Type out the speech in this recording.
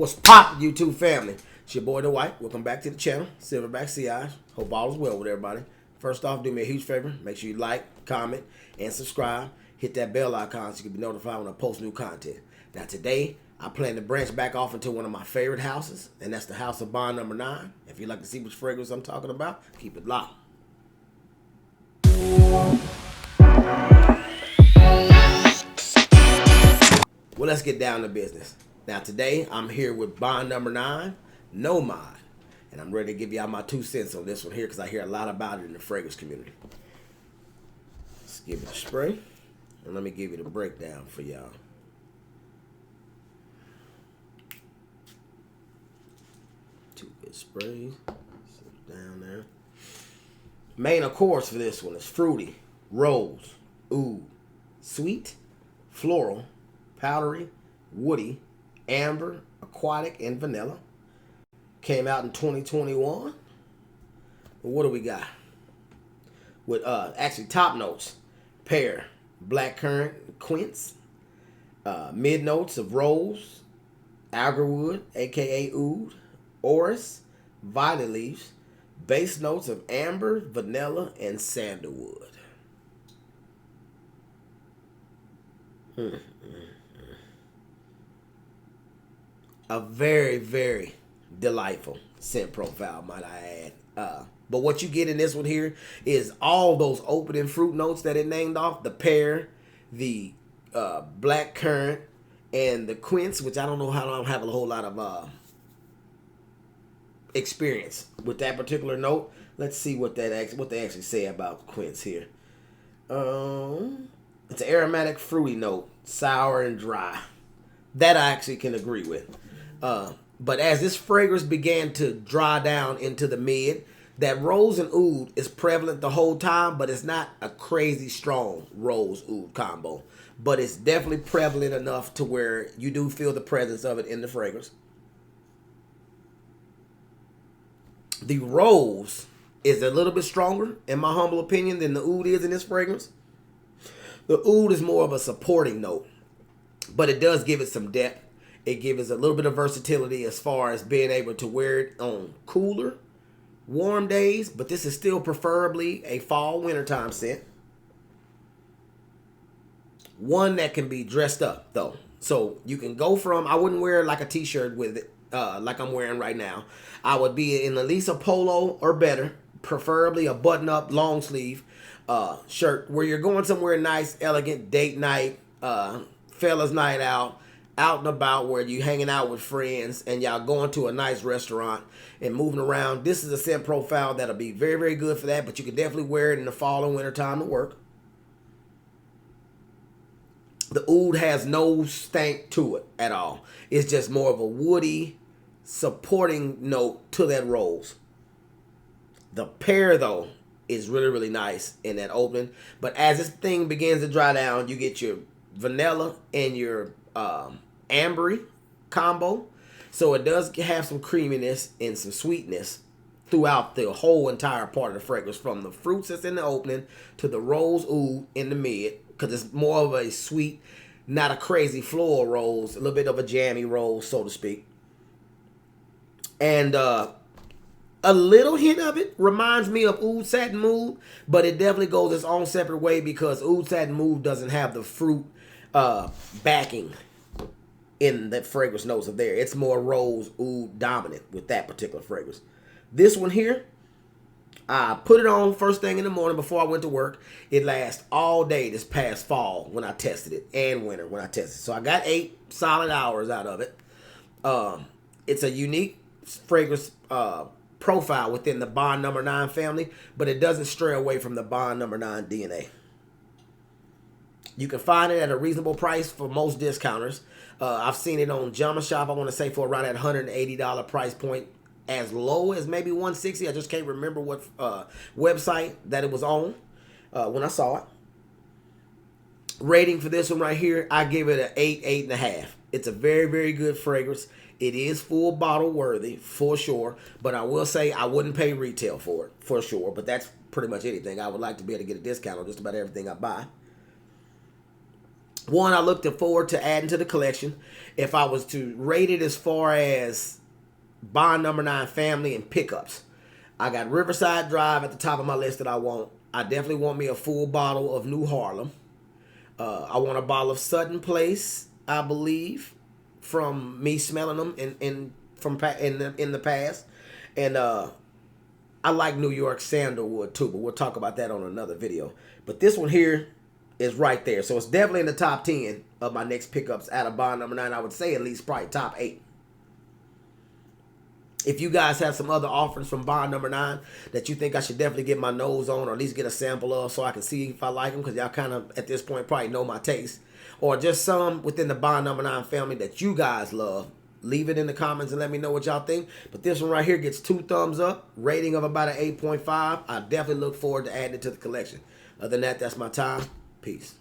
What's pop, YouTube family? It's your boy, The White. Welcome back to the channel, Silverback CI. Hope all is well with everybody. First off, do me a huge favor. Make sure you like, comment, and subscribe. Hit that bell icon so you can be notified when I post new content. Now, today, I plan to branch back off into one of my favorite houses, and that's the house of bond number 9. If you'd like to see which fragrance I'm talking about, keep it locked. Well, let's get down to business. Now, today, I'm here with bond number 9, NoMad. And I'm ready to give y'all my 2 cents on this one here because I hear a lot about it in the fragrance community. Let's give it a spray. And let me give you the breakdown for y'all. Two good sprays. Sit down there. Main, of course, for this one is fruity, rose, oud, sweet, floral, powdery, woody, amber, aquatic, and vanilla. Came out in 2021. Well, what do we got? With actually top notes: pear, blackcurrant, quince. Mid notes of rose, agarwood, aka oud, orris, violet leaves. Base notes of amber, vanilla, and sandalwood. A very, very delightful scent profile, might I add. But what you get in this one here is all those opening fruit notes that it named off. The pear, the black currant, and the quince, which I don't know how I don't have a whole lot of experience with that particular note. Let's see what they actually say about quince here. It's an aromatic fruity note, sour and dry. That I actually can agree with. But as this fragrance began to dry down into the mid, that rose and oud is prevalent the whole time, but it's not a crazy strong rose oud combo. But it's definitely prevalent enough to where you do feel the presence of it in the fragrance. The rose is a little bit stronger, in my humble opinion, than the oud is in this fragrance. The oud is more of a supporting note, but it does give it some depth. It gives it a little bit of versatility as far as being able to wear it on cooler, warm days, but this is still preferably a fall, wintertime scent. One that can be dressed up, though. So you can go from, I wouldn't wear like a t-shirt with it, like I'm wearing right now. I would be in at least a polo or better, preferably a button-up long sleeve shirt where you're going somewhere nice, elegant, date night, fellas night out and about, where you hanging out with friends and y'all going to a nice restaurant and moving around. This is a scent profile that'll be very, very good for that, but you can definitely wear it in the fall and winter time to work. The oud has no stank to it at all. It's just more of a woody supporting note to that rose. The pear, though, is really, really nice in that opening. But as this thing begins to dry down, you get your vanilla and your ambery combo. So it does have some creaminess and some sweetness throughout the whole entire part of the fragrance, from the fruits that's in the opening to the rose oud in the mid, because it's more of a sweet, not a crazy floral rose, a little bit of a jammy rose, so to speak. And a little hint of it reminds me of Oud Satin Mood, but it definitely goes its own separate way because Oud Satin Mood doesn't have the fruit backing in that fragrance notes of there. It's more rose oud dominant with that particular fragrance. This one here, I put it on first thing in the morning before I went to work. It lasts all day this past fall when I tested it, and winter when I tested it. So I got 8 solid hours out of it. It's a unique fragrance profile within the bond number 9 family, but it doesn't stray away from the bond number 9 DNA. You can find it at a reasonable price for most discounters. I've seen it on Jama Shop, I want to say, for around that $180 price point, as low as maybe $160. I just can't remember what website that it was on when I saw it. Rating for this one right here, I give it an 8, 8.5. It's a very, very good fragrance. It is full bottle worthy for sure, but I will say I wouldn't pay retail for it for sure, but that's pretty much anything. I would like to be able to get a discount on just about everything I buy. One, I looked forward to adding to the collection. If I was to rate it as far as Bond number 9 family and pickups, I got Riverside Drive at the top of my list that I want. I definitely want me a full bottle of New Harlem. I want a bottle of Sutton Place, I believe, from me smelling them in the past. And I like New York Sandalwood too, but we'll talk about that on another video. But this one here is right there. So it's definitely in the top 10 of my next pickups out of Bond number 9. I would say at least probably top 8. If you guys have some other offerings from Bond number 9 that you think I should definitely get my nose on, or at least get a sample of so I can see if I like them, because y'all kind of, at this point, probably know my taste. Or just some within the Bond number 9 family that you guys love, leave it in the comments and let me know what y'all think. But this one right here gets 2 thumbs up, rating of about an 8.5. I definitely look forward to adding it to the collection. Other than that, that's my time. Peace.